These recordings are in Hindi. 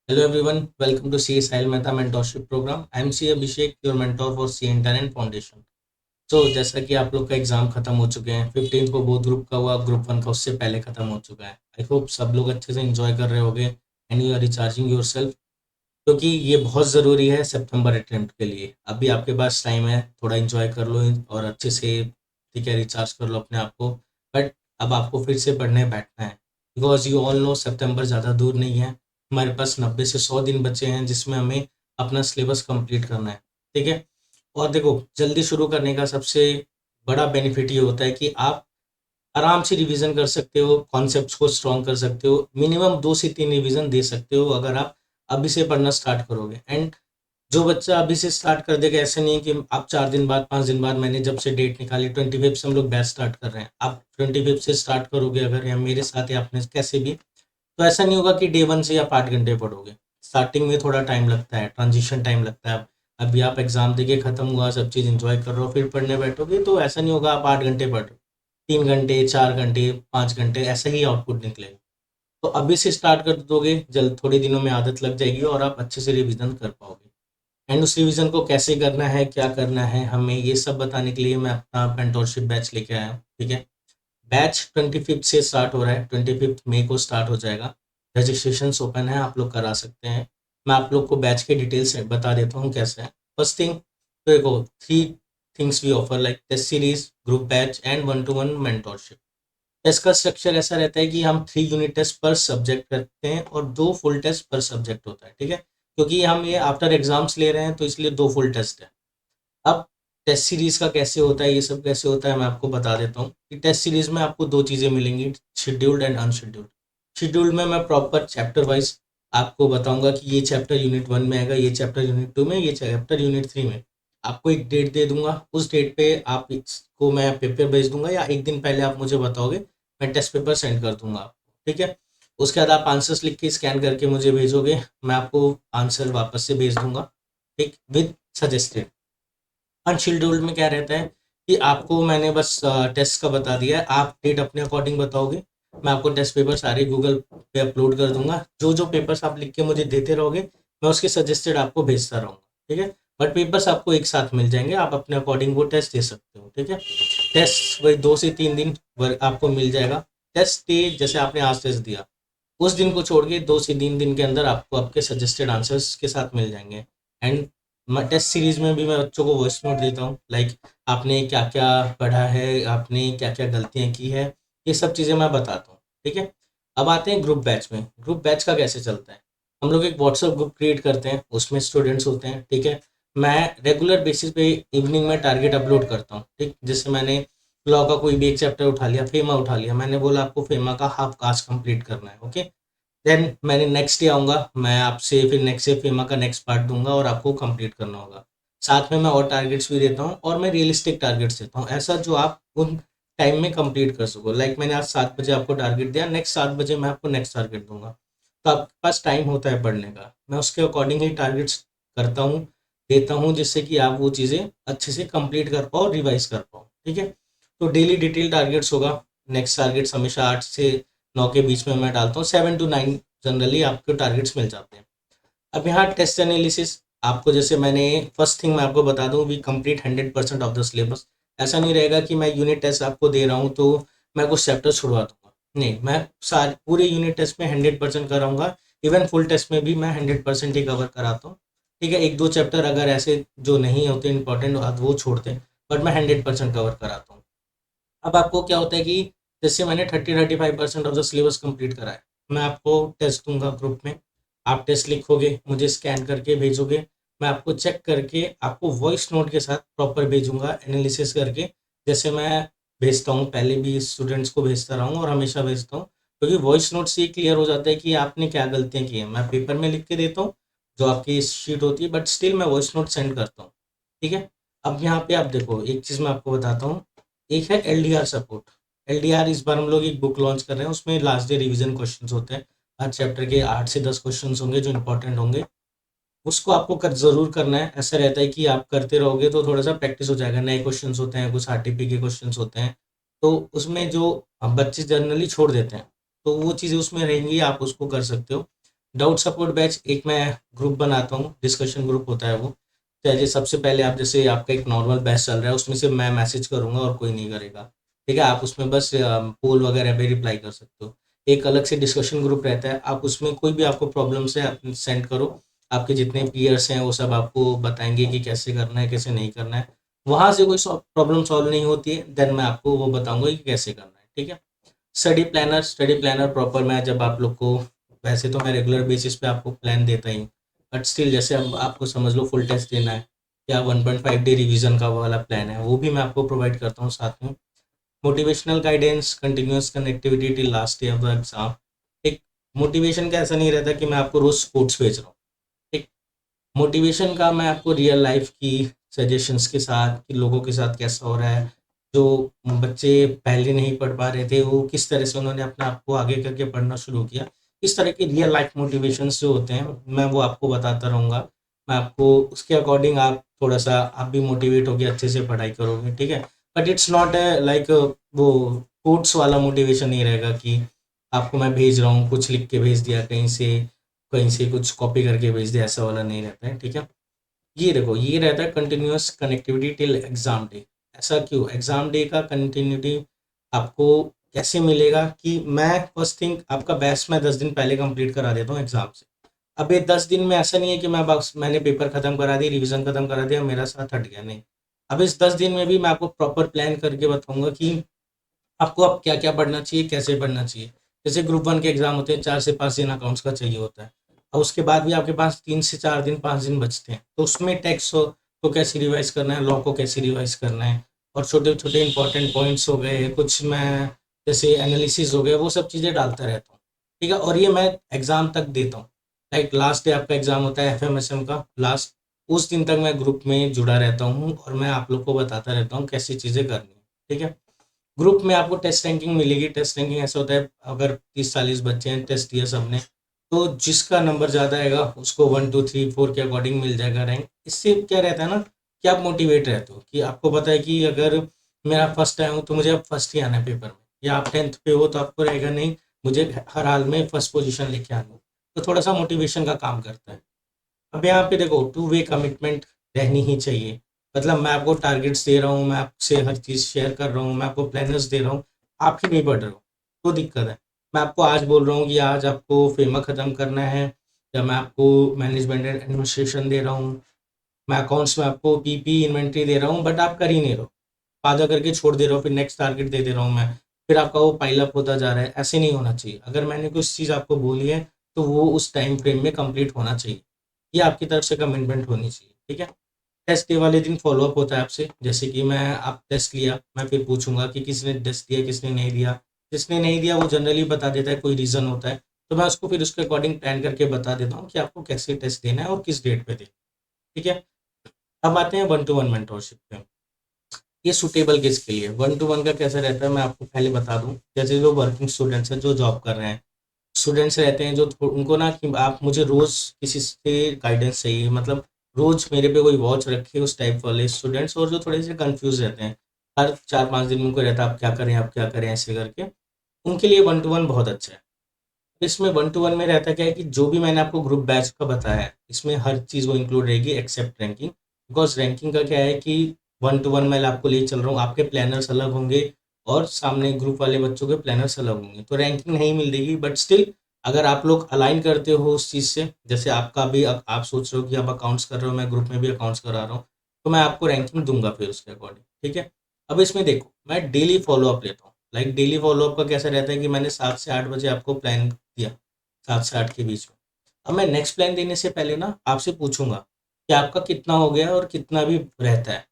Hello everyone, welcome to CA Sahil Mehta Mentorship Program. I am C Abhishek, your mentor for CA Intern Foundation. तो जैसा कि आप लोग का एग्जाम खत्म हो चुके हैं 15 को बोथ ग्रुप का हुआ, ग्रुप 1 का उससे पहले खत्म हो चुका है। आई होप सब लोग अच्छे से एंजॉय कर रहे होंगे and you are recharging yourself, क्योंकि ये बहुत ज़रूरी है सितंबर अटेम्प्ट के लिए। अभी आपके पास टाइम है, थोड़ा एंजॉय कर लो और अच्छे से ठीक है रिचार्ज कर लो अपने आप को। बट अब आपको फिर से पढ़ने बैठना है, बिकॉज यू ऑल नो सितंबर ज़्यादा दूर नहीं है। हमारे पास 90 से 100 दिन बचे हैं जिसमें हमें अपना सिलेबस कंप्लीट करना है। ठीक है, और देखो जल्दी शुरू करने का सबसे बड़ा बेनिफिट ये होता है कि आप आराम से रिवीजन कर सकते हो, कॉन्सेप्ट्स को स्ट्रॉन्ग कर सकते हो, मिनिमम 2 से 3 रिवीजन दे सकते हो अगर आप अभी से पढ़ना स्टार्ट करोगे। एंड जो बच्चा अभी से स्टार्ट कर देगा, ऐसा नहीं है कि आप 4 दिन बाद 5 दिन बाद, मैंने जब से डेट निकाली 25 से हम लोग बैच स्टार्ट कर रहे हैं, आप 25 से स्टार्ट करोगे अगर, या मेरे साथ या आपने कैसे भी, तो ऐसा नहीं होगा कि डे 1 से आप 8 घंटे पढ़ोगे। स्टार्टिंग में थोड़ा टाइम लगता है, ट्रांजिशन टाइम लगता है। अभी आप एग्जाम देके खत्म हुआ, सब चीज़ एंजॉय कर रहे हो, फिर पढ़ने बैठोगे तो ऐसा नहीं होगा आप 8 घंटे पढ़ रहे हो। 3 घंटे, 4 घंटे, 5 घंटे ऐसा ही आउटपुट निकलेगा। तो अभी से स्टार्ट कर दोगे, जल्द थोड़े दिनों में आदत लग जाएगी और आप अच्छे से रिवीजन कर पाओगे। एंड उस रिवीजन को कैसे करना है, क्या करना है हमें, ये सब बताने के लिए मैं अपना मेंटोरशिप बैच लेके आया हूँ। ठीक है, बैच 25 से स्टार्ट हो रहा है, 25 मई को स्टार्ट हो जाएगा। रजिस्ट्रेशन ओपन है, आप लोग करा सकते हैं। मैं आप लोग को बैच के डिटेल्स बता देता हूँ कैसे है। फर्स्ट थिंग, तो देखो 3 things we offer, like test series, group batch and 1-to-1 mentorship. Test का स्ट्रक्चर ऐसा रहता है कि हम 3 यूनिट टेस्ट पर सब्जेक्ट करते हैं और 2 फुल टेस्ट पर सब्जेक्ट होता है। ठीक है, क्योंकि हम ये आफ्टर एग्जाम्स ले रहे हैं तो इसलिए 2 फुल टेस्ट है। अब टेस्ट सीरीज का कैसे होता है, ये सब कैसे होता है, मैं आपको बता देता हूँ कि टेस्ट सीरीज में आपको 2 चीज़ें मिलेंगी, शेड्यूल्ड एंड अनशेड्यूल्ड। शेड्यूल्ड में मैं प्रॉपर चैप्टर वाइज आपको बताऊंगा कि ये चैप्टर यूनिट 1 में आएगा, ये चैप्टर यूनिट 2 में, ये चैप्टर यूनिट 3 में। आपको एक डेट दे दूंगा, उस डेट पे आप इसको मैं पेपर भेज दूंगा, या एक दिन पहले आप मुझे बताओगे, मैं टेस्ट पेपर सेंड कर दूंगा आपको। ठीक है, उसके बाद आप आंसर्स लिख के स्कैन करके मुझे भेजोगे, मैं आपको आंसर वापस से भेज दूंगा, ठीक, विद सजेस्टेड। अनशेड्यूल्ड में क्या रहता है कि आपको मैंने बस टेस्ट का बता दिया है, आप डेट अपने अकॉर्डिंग बताओगे, मैं आपको टेस्ट पेपर सारे गूगल पे अपलोड कर दूंगा। जो जो पेपर्स आप लिख के मुझे देते रहोगे, मैं उसके सजेस्टेड आपको भेजता रहूँगा। ठीक है, बट पेपर्स आपको एक साथ मिल जाएंगे, आप अपने अकॉर्डिंग वो टेस्ट दे सकते हो। ठीक है, टेस्ट वही 2 से 3 दिन आपको मिल जाएगा। टेस्ट डे जैसे आपने आज टेस्ट दिया, उस दिन को छोड़ के 2 से 3 दिन के अंदर आपको आपके सजेस्टेड आंसर्स के साथ मिल जाएंगे। एंड टेस्ट सीरीज में भी मैं बच्चों को वॉइस नोट देता हूँ, लाइक आपने क्या क्या पढ़ा है, आपने क्या क्या गलतियाँ की है, ये सब चीज़ें मैं बताता हूँ। ठीक है, अब आते हैं ग्रुप बैच में। ग्रुप बैच का कैसे चलता है, हम लोग एक व्हाट्सएप ग्रुप क्रिएट करते हैं, उसमें स्टूडेंट्स होते हैं। ठीक है, मैं रेगुलर बेसिस पे इवनिंग में टारगेट अपलोड करता हूँ। ठीक, जैसे मैंने लॉ का कोई भी एक चैप्टर उठा लिया, फेमा उठा लिया, मैंने बोला आपको फेमा का हाफ काज कंप्लीट करना है। ओके, देन मैंने नेक्स्ट डे आऊँगा, मैं आपसे फिर नेक्स्ट डे फेमा का नेक्स्ट पार्ट दूंगा और आपको कंप्लीट करना होगा। साथ में मैं और टारगेट्स भी देता हूँ, और मैं रियलिस्टिक टारगेट्स देता हूँ, ऐसा जो आप उन टाइम में कंप्लीट कर सको। लाइक मैंने आज 7 बजे आपको टारगेट दिया, नेक्स्ट 7 बजे मैं आपको नेक्स्ट टारगेट दूंगा, तो आपके पास टाइम होता है पढ़ने का, मैं उसके अकॉर्डिंग ही टारगेट्स करता हूँ, देता हूँ, जिससे कि आप वो चीज़ें अच्छे से कंप्लीट कर पाओ, रिवाइज कर पाओ। ठीक है, तो डेली डिटेल टारगेट्स होगा। नेक्स्ट टारगेट्स हमेशा 8 से 9 के बीच में मैं डालता हूँ, 7 to 9 जनरली आपको टारगेट्स मिल जाते हैं। अब यहाँ टेस्ट एनालिसिस, आपको जैसे मैंने फर्स्ट थिंग मैं आपको बता दूँ, we complete 100% of the syllabus. ऐसा नहीं रहेगा कि मैं यूनिट टेस्ट आपको दे रहा हूँ तो मैं कुछ चैप्टर छुड़वा दूंगा, नहीं, मैं सारे पूरे यूनिट टेस्ट में 100% कराऊंगा। इवन फुल टेस्ट में भी मैं 100% ही कवर कराता हूँ। ठीक है, एक दो चैप्टर अगर ऐसे जो नहीं होते इंपॉर्टेंट वो छोड़ते हैं, बट मैं 100% कवर कराता हूँ। अब आपको क्या होता है कि जैसे मैंने 30-35% ऑफ द सिलेबस कंप्लीट करा है, मैं आपको टेस्ट दूंगा ग्रुप में, आप टेस्ट लिखोगे, मुझे स्कैन करके भेजोगे, मैं आपको चेक करके आपको वॉइस नोट के साथ प्रॉपर भेजूंगा, एनालिसिस करके, जैसे मैं भेजता हूँ, पहले भी स्टूडेंट्स को भेजता रहा हूँ और हमेशा भेजता हूँ। क्योंकि वॉइस नोट से क्लियर हो जाता है कि आपने क्या गलतियाँ की हैं। मैं पेपर में लिख के देता हूँ जो आपकी शीट होती है, बट स्टिल मैं वॉइस नोट सेंड करता हूँ। ठीक है, अब यहाँ पे आप देखो, एक चीज़ मैं आपको बताता हूँ, एक है एलडीआर सपोर्ट। एलडीआर इस बार हम लोग एक बुक लॉन्च कर रहे हैं, उसमें लास्ट डे रिवीजन क्वेश्चंस होते हैं, हर चैप्टर के 8 से 10 क्वेश्चंस होंगे जो इंपॉर्टेंट होंगे। उसको आपको कर ज़रूर करना है। ऐसा रहता है कि आप करते रहोगे तो थोड़ा सा प्रैक्टिस हो जाएगा, नए क्वेश्चंस होते हैं, कुछ आरटीपी के क्वेश्चंस होते हैं, तो उसमें जो बच्चे जनरली छोड़ देते हैं, तो वो चीज़ें उसमें रहेंगी, आप उसको कर सकते हो। डाउट सपोर्ट बैच एक मैं ग्रुप बनाता हूँ, डिस्कशन ग्रुप होता है वो। चाहे सबसे पहले आप जैसे आपका एक नॉर्मल बैच चल रहा है उसमें से मैं मैसेज करूँगा और कोई नहीं करेगा, ठीक है? आप उसमें बस पोल वगैरह पे रिप्लाई कर सकते हो। एक अलग से डिस्कशन ग्रुप रहता है, आप उसमें कोई भी आपको प्रॉब्लम्स है आप सेंड करो, आपके जितने पीयर्स हैं वो सब आपको बताएंगे कि कैसे करना है कैसे नहीं करना है। वहाँ से कोई प्रॉब्लम सॉल्व नहीं होती है देन मैं आपको वो बताऊंगा कि कैसे करना है, ठीक है? स्टडी प्लानर प्रॉपर मैं जब आप लोग को, वैसे तो मैं रेगुलर बेसिस पे आपको प्लान देता ही हूँ, बट स्टिल जैसे अब आपको समझ लो फुल टेस्ट देना है या 1.5 डे रिवीजन का वाला प्लान है वो भी मैं आपको प्रोवाइड करता हूँ साथ में। Motivational guidance, continuous connectivity till last day of the exam. एक मोटिवेशन का ऐसा नहीं रहता कि मैं आपको रोज कोट्स भेज रहा हूँ, ठीक? मोटिवेशन का मैं आपको रियल लाइफ की सजेशंस के साथ कि लोगों के साथ कैसा हो रहा है, जो बच्चे पहले नहीं पढ़ पा रहे थे वो किस तरह से उन्होंने अपने आप को आगे करके पढ़ना शुरू किया, इस तरह के रियल लाइफ मोटिवेशंस जो होते हैं मैं वो आपको बताता रहूँगा। मैं आपको उसके अकॉर्डिंग आप थोड़ा सा आप भी मोटिवेट होकर अच्छे से पढ़ाई करोगे, ठीक है? बट इट्स नॉट लाइक वो कोट्स वाला मोटिवेशन नहीं रहेगा कि आपको मैं भेज रहा हूँ कुछ लिख के भेज दिया कहीं से कुछ कॉपी करके भेज दिया, ऐसा वाला नहीं रहता है, ठीक है? ये देखो ये रहता है continuous connectivity till exam day. ऐसा क्यों? एग्जाम डे का कंटिन्यूटी आपको कैसे मिलेगा कि मैं फर्स्ट थिंग आपका बैच मैं 10 दिन पहले कंप्लीट करा देता हूँ एग्जाम से। अब ये 10 दिन में ऐसा नहीं है कि मैं बस मैंने पेपर खत्म करा दी, रिवीजन खत्म करा दिया, मेरा साथ हट गया, नहीं। अब इस 10 दिन में भी मैं आपको प्रॉपर प्लान करके बताऊंगा कि आपको अब क्या-क्या पढ़ना चाहिए, कैसे पढ़ना चाहिए। जैसे ग्रुप 1 के एग्ज़ाम होते हैं, 4 से 5 दिन अकाउंट्स का चाहिए होता है। और उसके बाद भी आपके पास 3 से 4 दिन, 5 दिन बचते हैं। तो उसमें टैक्स को कैसे रिवाइज़ करना है, लॉ को कैसे रिवाइज़ करना है, और छोटे-छोटे इम्पोर्टेंट पॉइंट्स हो गए, कुछ मैं जैसे एनालिसिस हो गए, वो सब चीज़ें डालता रहता हूँ। ठीक है? और ये मैं एग्ज़ाम तक देता हूँ। लाइक लास्ट डे आपका एग्ज़ाम होता है एफएमएसएम का लास्ट, उस दिन तक मैं ग्रुप में जुड़ा रहता हूँ और मैं आप लोग को बताता रहता हूँ कैसी चीज़ें करनी है। ठीक है? ग्रुप में आपको टेस्ट रैंकिंग मिलेगी। टेस्ट रैंकिंग ऐसा होता है अगर 30-40 बच्चे हैं, टेस्ट दिया सबने, तो जिसका नंबर ज़्यादा आएगा उसको 1 2 3 4 के अकॉर्डिंग मिल जाएगा रैंक। इससे क्या रहता है ना कि आप मोटिवेट रहते हो कि आपको पता है कि अगर मेरा फर्स्ट आया हूँ तो मुझे अब फर्स्ट ही आना है पेपर में, या आप 10th पे हो तो आपको रहेगा नहीं मुझे हर हाल में फर्स्ट पोजीशन लेके आनी है। तो थोड़ा सा मोटिवेशन का काम करता है। अब यहाँ पे देखो टू वे कमिटमेंट रहनी ही चाहिए। मतलब मैं आपको टारगेट्स दे रहा हूँ, मैं आपसे हर चीज़ शेयर कर रहा हूँ, मैं आपको प्लानर्स दे रहा हूँ, आप ही नहीं पढ़ रहे हो, तो दिक्कत है। मैं आपको आज बोल रहा हूँ कि आज आपको फेमा ख़त्म करना है, या मैं आपको मैनेजमेंट एंड एडमिनिस्ट्रेशन दे रहा हूँ, मैं अकाउंट्स में आपको पीपी इन्वेंट्री दे रहा हूँ, बट आप कर ही नहीं रहे हो। आधा करके छोड़ दे रहे हो, फिर नेक्स्ट टारगेट दे दे रहा हूँ मैं, फिर आपका वो पाइल अप होता जा रहा है। ऐसे नहीं होना चाहिए। अगर मैंने कुछ चीज़ आपको बोली है तो वो उस टाइम फ्रेम में कंप्लीट होना चाहिए। ये आपकी तरफ से कमिटमेंट होनी चाहिए, ठीक है? टेस्ट डे वाले दिन फॉलो अप होता है आपसे, जैसे कि मैं आप टेस्ट लिया, मैं फिर पूछूंगा कि किसने टेस्ट दिया किसने नहीं दिया। जिसने नहीं दिया वो जनरली बता देता है, कोई रीज़न होता है, तो मैं उसको फिर उसके अकॉर्डिंग प्लान करके बता देता हूँ कि आपको कैसे टेस्ट देना है और किस डेट पे देना है, ठीक है? अब आते हैं वन टू वन मेंटोरशिप पे। ये सूटेबल किसके लिए? वन टू वन का कैसा रहता है मैं आपको पहले बता दूं। जैसे जो वर्किंग स्टूडेंट्स हैं जो जॉब कर रहे हैं, स्टूडेंट्स रहते हैं जो उनको ना कि आप मुझे रोज किसी से गाइडेंस चाहिए, मतलब रोज मेरे पे कोई वॉच रखे उस टाइप वाले स्टूडेंट्स, और जो थोड़े से कंफ्यूज रहते हैं, हर 4-5 दिन उनको रहता है आप क्या करें आप क्या करें ऐसे करके, उनके लिए वन टू वन बहुत अच्छा है। इसमें वन टू वन में रहता क्या है कि जो भी मैंने आपको ग्रुप बैच का बताया है इसमें हर चीज़ वो इंक्लूड रहेगी एक्सेप्ट रैंकिंग। बिकॉज रैंकिंग का क्या है कि वन टू वन मैं आपको ले चल रहा हूँ, आपके प्लानर्स अलग होंगे और सामने ग्रुप वाले बच्चों के प्लानर्स अलग होंगे, तो रैंकिंग नहीं मिलेगी। बट स्टिल अगर आप लोग अलाइन करते हो उस चीज़ से, जैसे आपका भी आप सोच रहे हो कि आप अकाउंट्स कर रहे हो, मैं ग्रुप में भी अकाउंट्स करा रहा हूँ, तो मैं आपको रैंकिंग दूंगा फिर उसके अकॉर्डिंग, ठीक है? अब इसमें देखो मैं डेली फॉलो अप लेता हूँ। लाइक डेली फॉलो अप का कैसा रहता है कि मैंने 7 से 8 बजे आपको प्लान दिया, 7 से 8 के बीच में। अब मैं नेक्स्ट प्लान देने से पहले ना आपसे पूछूंगा कि आपका कितना हो गया और कितना भी रहता है।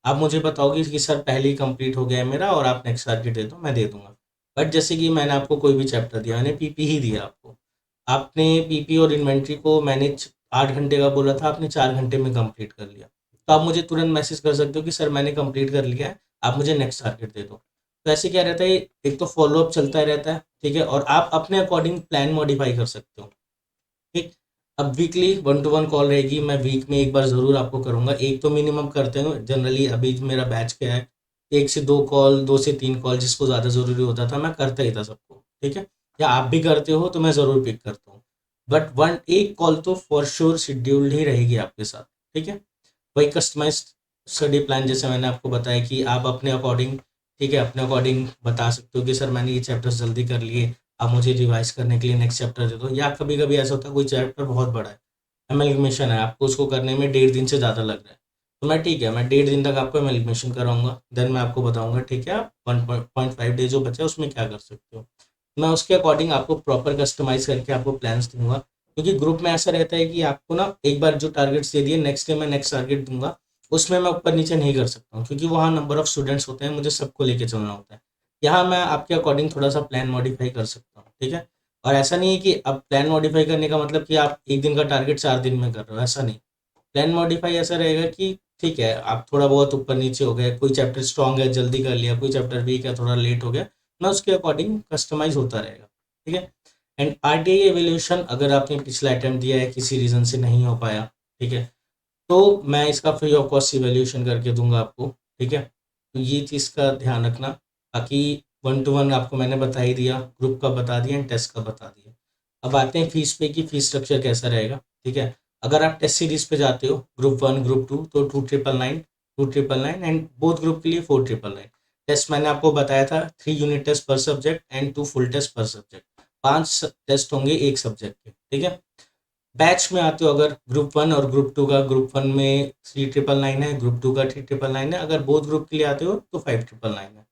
आप मुझे बताओगे कि सर पहले ही कंप्लीट हो गया है मेरा और आप नेक्स्ट टारगेट दे दो, मैं दे दूंगा। बट जैसे कि मैंने आपको कोई भी चैप्टर दिया, मैंने पीपी ही दिया आपको, आपने पीपी और इन्वेंट्री को मैंने 8 घंटे का बोला था, आपने 4 घंटे में कंप्लीट कर लिया, तो आप मुझे तुरंत मैसेज कर सकते हो कि सर मैंने कंप्लीट कर लिया है, आप मुझे नेक्स्ट टारगेट दे दो। तो ऐसे क्या रहता है, एक तो फॉलोअप चलता रहता है, ठीक है, और आप अपने अकॉर्डिंग प्लान मॉडिफाई कर सकते हो, ठीक। अब weekly one two one call रहेगी, मैं वीक में एक बार ज़रूर आपको करूँगा, एक तो मिनिमम करते हैं जनरली। अभी मेरा बैच क्या है, 1 से 2 कॉल, 2 से 3 कॉल, जिसको ज़्यादा ज़रूरी होता था मैं करता ही था सबको, ठीक है? या आप भी करते हो तो मैं ज़रूर पिक करता हूँ। बट वन एक कॉल तो फॉर श्योर शेड्यूल्ड ही रहेगी आपके साथ, ठीक है। वही कस्टमाइज स्टडी प्लान जैसे मैंने आपको बताया कि आप अपने अकॉर्डिंग, ठीक है, अपने अकॉर्डिंग बता सकते हो कि सर मैंने ये चैप्टर्स जल्दी कर लिए, आप मुझे रिवाइज करने के लिए नेक्स्ट चैप्टर दे दो। या कभी कभी ऐसा होता है कोई चैप्टर बहुत बड़ा है, एमेलगमेशन है, आपको उसको करने में 1.5 दिन से ज़्यादा लग रहा है, तो मैं ठीक है, मैं 1.5 दिन तक आपको एमेलगमेशन कराऊंगा, देन मैं आपको बताऊंगा ठीक है आप 1.5 डे जो बचा है उसमें क्या कर सकते हो। मैं उसके अकॉर्डिंग आपको प्रॉपर कस्टमाइज करके आपको प्लान्स दूंगा, क्योंकि ग्रुप में ऐसा रहता है कि आपको ना एक बार जो टारगेट्स दे दिए नेक्स्ट डे मैं नेक्स्ट टारगेट दूंगा, उसमें मैं ऊपर नीचे नहीं कर सकता हूँ, क्योंकि वहाँ नंबर ऑफ स्टूडेंट्स होते हैं, मुझे सबको लेके चलना होता है। यहाँ मैं आपके अकॉर्डिंग थोड़ा सा प्लान मॉडिफाई कर सकता हूँ, ठीक है। और ऐसा नहीं है कि अब प्लान मॉडिफाई करने का मतलब कि आप एक दिन का टारगेट 4 दिन में कर रहे हो, ऐसा नहीं। प्लान मॉडिफाई ऐसा रहेगा कि ठीक है आप थोड़ा बहुत ऊपर नीचे हो गया, कोई चैप्टर स्ट्रांग है जल्दी कर लिया, कोई चैप्टर वीक है थोड़ा लेट हो गया, ना उसके अकॉर्डिंग कस्टमाइज होता रहेगा, ठीक है। एंड आरटीआई एवेल्यूशन अगर आपने पिछला अटेम्प्ट दिया है किसी रीज़न से नहीं हो पाया, ठीक है, तो मैं इसका फ्री ऑफ कॉस्ट इवैल्यूएशन करके दूंगा आपको, ठीक है। तो ये चीज़ का ध्यान रखना, बाकी 1 to 1 आपको मैंने बता ही दिया, ग्रुप का बता दिया एंड टेस्ट का बता दिया। अब आते हैं फीस पे कि फीस स्ट्रक्चर कैसा रहेगा, ठीक है। अगर आप टेस्ट सीरीज पे जाते हो ग्रुप 1 ग्रुप 2 तो 2,999, 2,999 एंड बोथ ग्रुप के लिए 4,999। टेस्ट मैंने आपको बताया था 3 यूनिट टेस्ट पर सब्जेक्ट एंड 2 फुल टेस्ट पर सब्जेक्ट, 5 टेस्ट होंगे एक सब्जेक्ट के, ठीक है। बैच में आते हो अगर ग्रुप 1 और ग्रुप 2 का, ग्रुप 1 में 3,999 है, ग्रुप 2 का 3,999 है, अगर बोथ ग्रुप के लिए आते हो तो 5,999 है।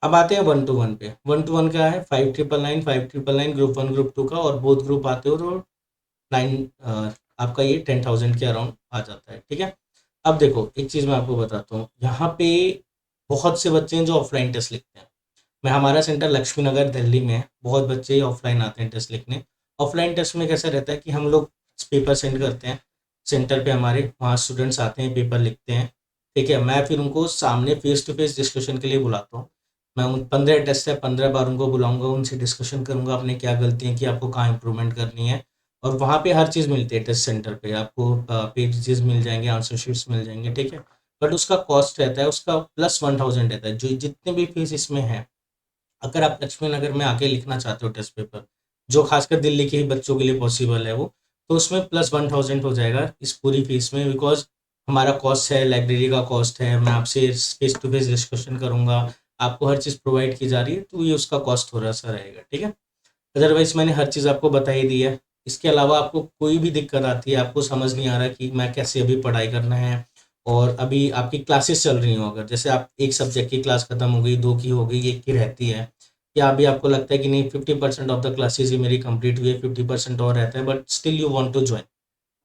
अब आते हैं 1 to 1 पे, 1 to 1 क्या है 5,999, 5,999 ग्रुप 1 ग्रुप 2 का, और बोथ ग्रुप आते हो तो 9 आपका ये 10,000 के अराउंड आ जाता है, ठीक है। अब देखो एक चीज़ मैं आपको बताता हूँ, यहाँ पे बहुत से बच्चे हैं जो ऑफलाइन टेस्ट लिखते हैं। मैं हमारा सेंटर लक्ष्मी नगर दिल्ली में है, बहुत बच्चे ऑफलाइन आते हैं टेस्ट लिखने। ऑफलाइन टेस्ट में कैसा रहता है कि हम लोग पेपर सेंड करते हैं सेंटर पे हमारे, वहाँ स्टूडेंट्स आते हैं पेपर लिखते हैं, ठीक है। मैं फिर उनको सामने फेस टू फेस डिस्कशन के लिए बुलाता हूँ। मैं उन 15 टेस्ट है, 15 बार उनको बुलाऊंगा, उनसे डिस्कशन करूंगा आपने क्या गलतियाँ की, आपको कहाँ इंप्रूवमेंट करनी है। और वहाँ पे हर चीज़ मिलती है टेस्ट सेंटर पे, आपको पेजेस मिल जाएंगे, आंसर शीट्स मिल जाएंगे, ठीक है। बट उसका कॉस्ट रहता है, उसका +1,000 रहता है, जो जितने भी फीस इसमें है। अगर आप लक्ष्मी नगर में आके लिखना चाहते हो टेस्ट पेपर, जो खासकर दिल्ली के ही बच्चों के लिए पॉसिबल है वो, तो उसमें +1,000 हो जाएगा इस पूरी फीस में, बिकॉज हमारा कॉस्ट है, लाइब्रेरी का कॉस्ट है, मैं आपसे फेस टू फेस डिस्कशन करूंगा, आपको हर चीज़ प्रोवाइड की जा रही है, तो ये उसका कॉस्ट थोड़ा सा रहेगा, ठीक है। अदरवाइज मैंने हर चीज़ आपको बता ही दी है। इसके अलावा आपको कोई भी दिक्कत आती है, आपको समझ नहीं आ रहा कि मैं कैसे अभी पढ़ाई करना है, और अभी आपकी क्लासेस चल रही हो, अगर जैसे आप एक सब्जेक्ट की क्लास खत्म हो गई, 2 की हो गई, 1 की रहती है, या अभी आपको लगता है कि नहीं 50% ऑफ द क्लासेस ही मेरी कंप्लीट हुई है, 50% और रहता है, but still you want to join,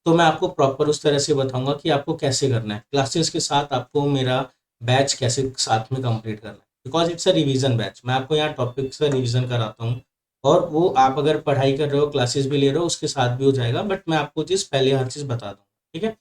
तो मैं आपको प्रॉपर उस तरह से बताऊंगा कि आपको कैसे करना है, क्लासेस के साथ आपको मेरा बैच कैसे साथ में कंप्लीट करना है, because it's a revision batch. मैं आपको यहाँ टॉपिक से रिवीजन कराता हूँ, और वो आप अगर पढ़ाई कर रहे हो क्लासेस भी ले रहे हो उसके साथ भी हो जाएगा, बट मैं आपको चीज़ पहले हर चीज़ बता दूँ, ठीक है।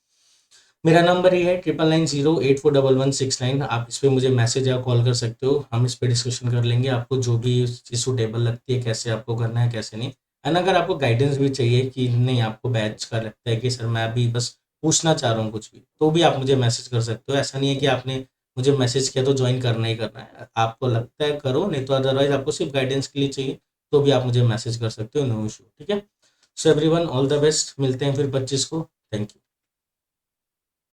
मेरा नंबर ये है 9990841169, आप इस पे मुझे मैसेज या कॉल कर सकते हो, हम इस पे डिस्कशन कर लेंगे, आपको जो भी चीज़ सूटेबल लगती है कैसे आपको करना है कैसे नहीं। एंड अगर आपको गाइडेंस भी चाहिए कि नहीं आपको बैच का लगता है कि सर मैं अभी बस पूछना चाह रहा हूँ कुछ भी, तो भी आप मुझे मैसेज कर सकते हो। ऐसा नहीं है कि आपने मुझे मैसेज किया तो ज्वाइन करना ही करना है, आपको लगता है करो, नहीं तो अदरवाइज आपको सिर्फ गाइडेंस के लिए चाहिए तो भी आप मुझे मैसेज कर सकते हो, नो इशू, ठीक है। So everyone all the best, मिलते हैं फिर 25 को। Thank you.